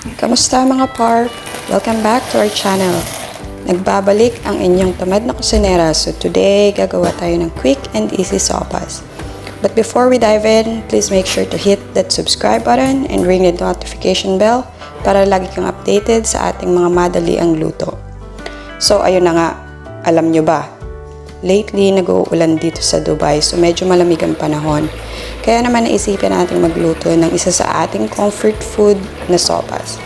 Kamusta mga par? Welcome back to our channel. Nagbabalik ang inyong tamad na kusinera. So today, gagawa tayo ng quick and easy sopas. But before we dive in, please make sure to hit that subscribe button and ring the notification bell para lagi kang updated sa ating mga madaliang luto. So ayun na nga, alam nyo ba? Lately, nag-uulan dito sa Dubai, so medyo malamig ang panahon. Kaya naman naisipan natin magluto ng isa sa ating comfort food na sopas.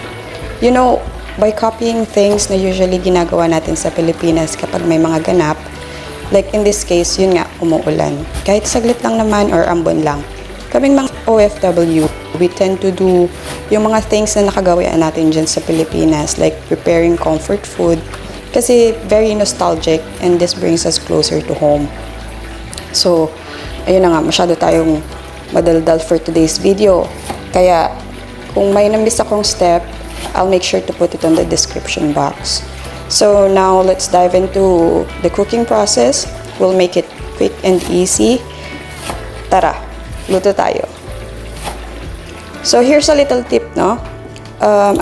You know, by copying things na usually ginagawa natin sa Pilipinas kapag may mga ganap, like in this case, yun nga, umuulan. Kahit saglit lang naman or ambon lang. Kaming mga OFW, we tend to do yung mga things na nakagawian natin dyan sa Pilipinas, like preparing comfort food, kasi very nostalgic and this brings us closer to home. So, ayun na nga, masyado tayong madaldal for today's video. Kaya, kung may na-miss akong step, I'll make sure to put it on the description box. So, now let's dive into the cooking process. We'll make it quick and easy. Tara, luto tayo. So, here's a little tip, no?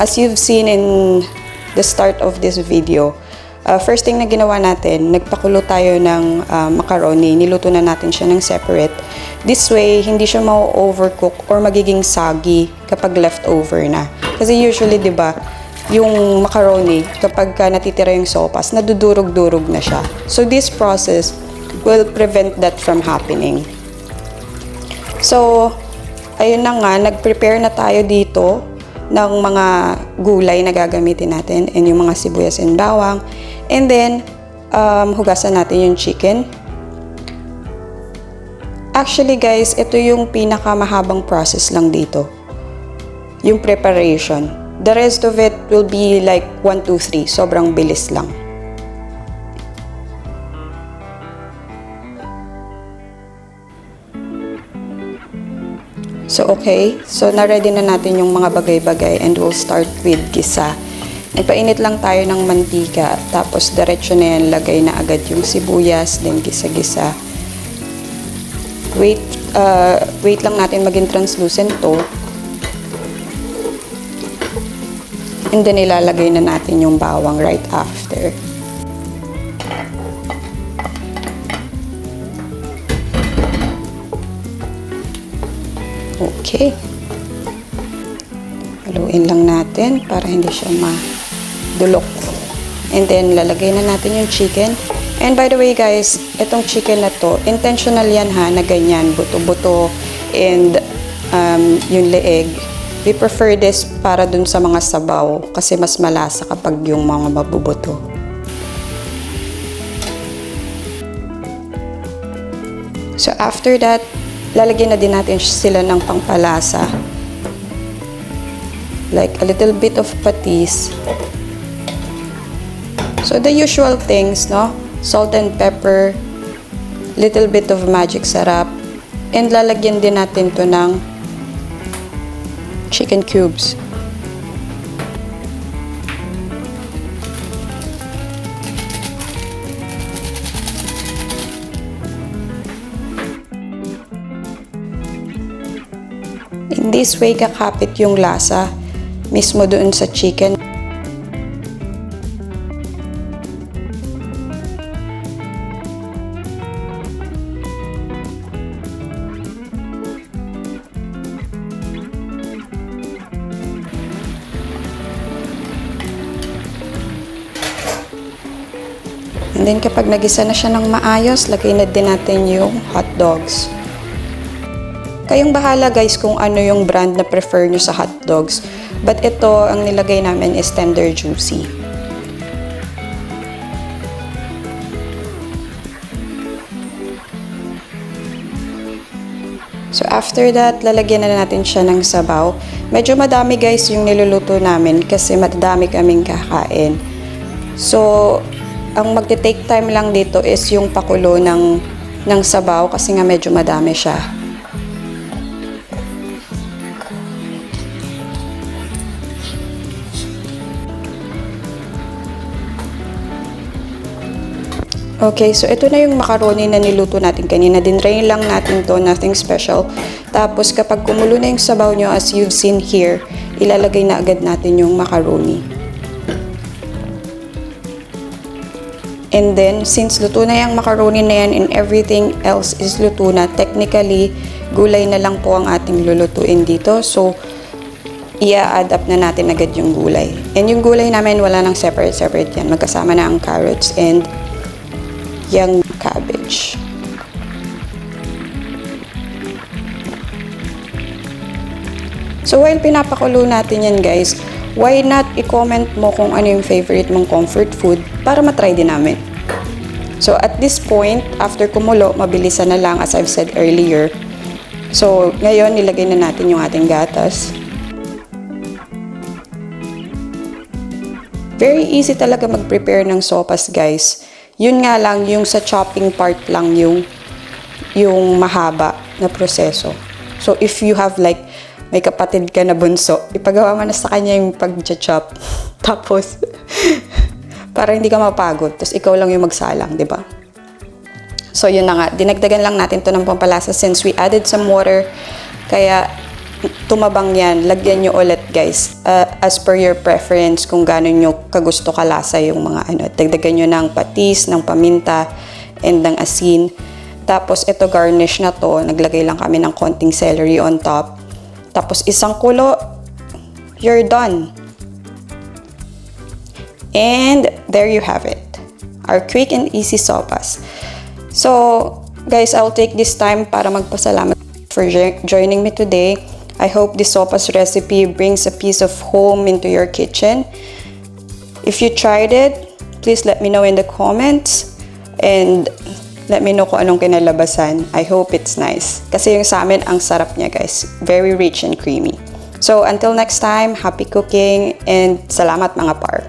As you've seen in the start of this video, first thing na ginawa natin, nagpakulo tayo ng macaroni. Niluto na natin siya ng separate. This way, hindi siya ma-overcook or magiging soggy kapag leftover na. Kasi usually, di ba, yung macaroni, kapag natitira yung sopas, nadudurog-durog na siya. So, this process will prevent that from happening. So, ayun na nga, nag-prepare na tayo dito ng mga gulay na gagamitin natin and yung mga sibuyas and bawang. And then, hugasan natin yung chicken. Actually guys, ito yung pinakamahabang process lang dito. Yung preparation. The rest of it will be like 1, 2, 3. Sobrang bilis lang. So okay, so na-ready na natin yung mga bagay-bagay and we'll start with gisa. Nagpainit lang tayo ng mantika, tapos diretso na yan, lagay na agad yung sibuyas, then gisa-gisa. Wait lang natin maging translucent to. And then ilalagay na natin yung bawang right after. Okay. Haluin lang natin para hindi siya madulok. And then, lalagay na natin yung chicken. And by the way guys, itong chicken na to, intentional yan ha, na ganyan, buto-buto and yung leeg. We prefer this para dun sa mga sabaw kasi mas malasa kapag yung mga mabubuto. So after that, lalagyan na din natin sila ng pangpalasa. Like a little bit of patis. So the usual things, no? Salt and pepper, little bit of magic sarap, and lalagyan din natin to ng chicken cubes. In this way, kakapit yung lasa mismo doon sa chicken. And then kapag nagisa na siya ng maayos, lagay na din natin yung hot dogs. Kayong bahala guys kung ano yung brand na prefer nyo sa hot dogs. But ito, ang nilagay namin is tender juicy. So after that, lalagyan na natin siya ng sabaw. Medyo madami guys yung niluluto namin kasi madami kaming kakain. So, ang magte-take time lang dito is yung pakulo ng sabaw kasi nga medyo madami siya. Okay, so ito na yung macaroni na niluto natin kanina. Dinrain lang natin to, nothing special. Tapos kapag kumulo na yung sabaw nyo, as you've seen here, ilalagay na agad natin yung macaroni. And then, since luto na yung macaroni na yan and everything else is luto na, technically, gulay na lang po ang ating lulutuin dito. So, i-add up na natin agad yung gulay. And yung gulay namin, wala nang separate-separate yan. Magkasama na ang carrots and yung cabbage. So, while pinapakulo natin yan, guys, why not i-comment mo kung ano yung favorite mong comfort food para matry din namin. So, at this point, after kumulo, mabilisan na lang as I've said earlier. So, ngayon, nilagay na natin yung ating gatas. Very easy talaga mag-prepare ng sopas, guys. Yun nga lang, yung sa chopping part lang yung mahaba na proseso. So, if you have like may kapatid ka na bunso, ipagawa mo na sa kanya yung pag-chop. Tapos, para hindi ka mapagod. Tapos, ikaw lang yung magsalang, di ba? So, yun na nga. Dinagdagan lang natin to ng pampalasa since we added some water. Kaya, tumabang yan. Lagyan nyo ulit, guys. As per your preference, kung gano'n nyo kagusto kalasa yung mga ano. Dagdagan nyo ng patis, ng paminta, and ng asin. Tapos, ito garnish na to. Naglagay lang kami ng konting celery on top. Tapos, isang kulo, you're done. And there you have it. Our quick and easy sopas. So, guys, I'll take this time para magpasalamat for joining me today. I hope this sopas recipe brings a piece of home into your kitchen. If you tried it, please let me know in the comments. And let me know kung anong kinalabasan. I hope it's nice. Kasi yung sa amin, ang sarap niya, guys. Very rich and creamy. So, until next time, happy cooking and salamat mga par.